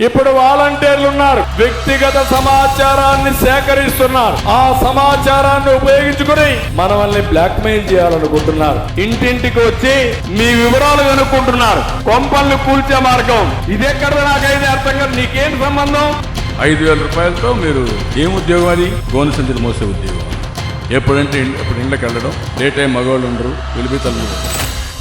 ఇప్పుడు వాలంటీర్లు ఉన్నారు, వ్యక్తిగత సమాచారాన్ని సేకరిస్తున్నారు. ఆ సమాచారాన్ని ఉపయోగించుకుని మనల్ని బ్లాక్ మెయిల్ చేయాలనుకుంటున్నారు. ఇంటింటికి వచ్చి మీ వివరాలు కనుక్కుంటున్నారు. కొంపల్ని కూల్చే మార్గం ఇదెక్కడ నాకైతే అర్థం కాదు. నీకేం సంబంధం? 5,000 రూపాయలతో మీరు ఏం ఉద్యోగం? అది గోను సంచులు మోసే ఉద్యోగం. ఎప్పుడంటే ఇప్పుడు ఇండ్లకు వెళ్ళడం, డే టైం మగవాళ్ళు ఉండరు, వెలిపి తల్లు.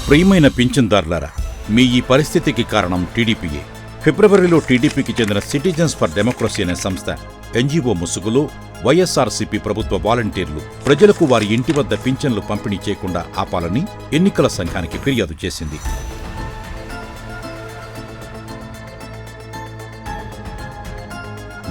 ప్రియమైన పింఛన్దారులారా, మీ ఈ పరిస్థితికి కారణం టీడీపీయే. ఫిబ్రవరిలో టీడీపీకి చెందిన సిటిజన్స్ ఫర్ డెమోక్రసీ అనే సంస్థ ఎన్జీఓ ముసుగులో వైఎస్ఆర్సీపీ ప్రభుత్వ వాలంటీర్లు ప్రజలకు వారి ఇంటి వద్ద పింఛన్లు పంపిణీ చేయకుండా ఆపాలని ఎన్నికల సంఘానికి ఫిర్యాదు చేసింది.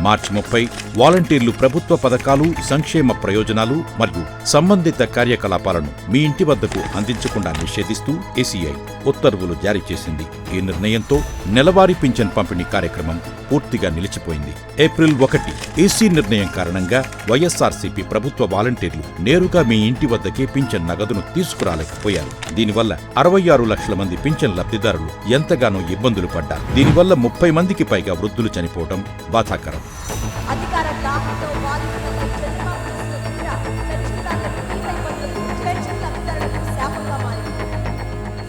మార్చి 30 వాలంటీర్లు ప్రభుత్వ పథకాలు, సంక్షేమ ప్రయోజనాలు మరియు సంబంధిత కార్యకలాపాలను మీ ఇంటి వద్దకు అందించకుండా నిషేధిస్తూ ఏసీఐ ఉత్తర్వులు జారీ చేసింది. ఈ నిర్ణయంతో నెలవారీ పింఛన్ పంపిణీ కార్యక్రమం పూర్తిగా నిలిచిపోయింది. ఏప్రిల్ 1 ఏసీ నిర్ణయం కారణంగా వైఎస్ఆర్సీపీ ప్రభుత్వ వాలంటీర్లు నేరుగా మీ ఇంటి వద్దకే పింఛన్ నగదును తీసుకురాలేకపోయారు. దీనివల్ల 66 లక్షల మంది పింఛన్ లబ్ధిదారులు ఎంతగానో ఇబ్బందులు పడ్డారు. దీనివల్ల 30 మందికి పైగా వృద్ధులు చనిపోవడం బాధాకరం. అధికార దాహంతో బాధితులపై చంద్రబాబు చేసిన కుట్ర పెన్షన్దారులకు తీవ్ర ఇబ్బందులు, పెన్షన్ లబ్ధిదారులకు శాపంగా మారింది.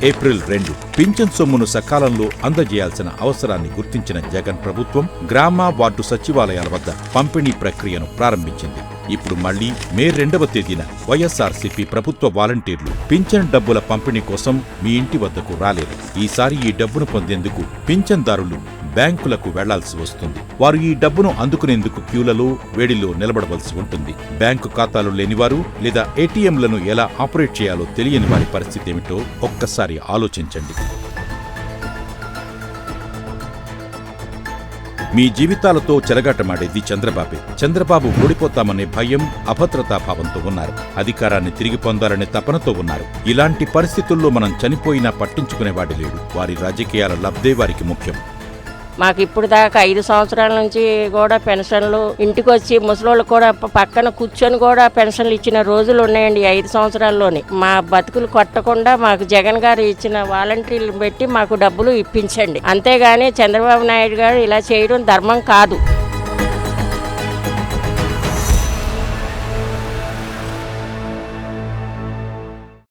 ఏప్రిల్ 2 పింఛన్ సొమ్మును సకాలంలో అందజేయాల్సిన అవసరాన్ని గుర్తించిన జగన్ ప్రభుత్వం గ్రామ, వార్డు సచివాలయాల వద్ద పంపిణీ ప్రక్రియను ప్రారంభించింది. ఇప్పుడు మళ్లీ మే 2వ తేదీన వైఎస్ఆర్సీపీ ప్రభుత్వ వాలంటీర్లు పింఛన్ డబ్బుల పంపిణీ కోసం మీ ఇంటి వద్దకు రాలేదు. ఈసారి ఈ డబ్బును పొందేందుకు పింఛన్దారులు బ్యాంకులకు వెళ్లాల్సి వస్తుంది. వారు ఈ డబ్బును అందుకునేందుకు క్యూలలో, వేడిలో నిలబడవలసి ఉంటుంది. బ్యాంకు ఖాతాలు లేనివారు లేదా ఏటీఎంలను ఎలా ఆపరేట్ చేయాలో తెలియని వారి పరిస్థితి ఏమిటో ఒక్కసారి ఆలోచించండి. మీ జీవితాలతో చెలగాటమాడేది చంద్రబాబే. చంద్రబాబు ఓడిపోతామనే భయం, అభద్రతాభావంతో ఉన్నారు. అధికారాన్ని తిరిగి పొందాలనే తపనతో ఉన్నారు. ఇలాంటి పరిస్థితుల్లో మనం చనిపోయినా పట్టించుకునేవాడి లేడు. వారి రాజకీయాల లబ్ధే వారికి ముఖ్యం. మాకు ఇప్పుడు దాకా 5 సంవత్సరాల నుంచి కూడా పెన్షన్లు ఇంటికి వచ్చి ముసలోళ్ళు కూడా పక్కన కూర్చొని కూడా పెన్షన్లు ఇచ్చిన రోజులు ఉన్నాయండి. 5 సంవత్సరాల్లోనే మా బతుకులు కొట్టకుండా మాకు జగన్ గారు ఇచ్చిన వాలంటీర్లు పెట్టి మాకు డబ్బులు ఇప్పించండి. అంతేగాని చంద్రబాబు నాయుడు గారు ఇలా చేయడం ధర్మం కాదు.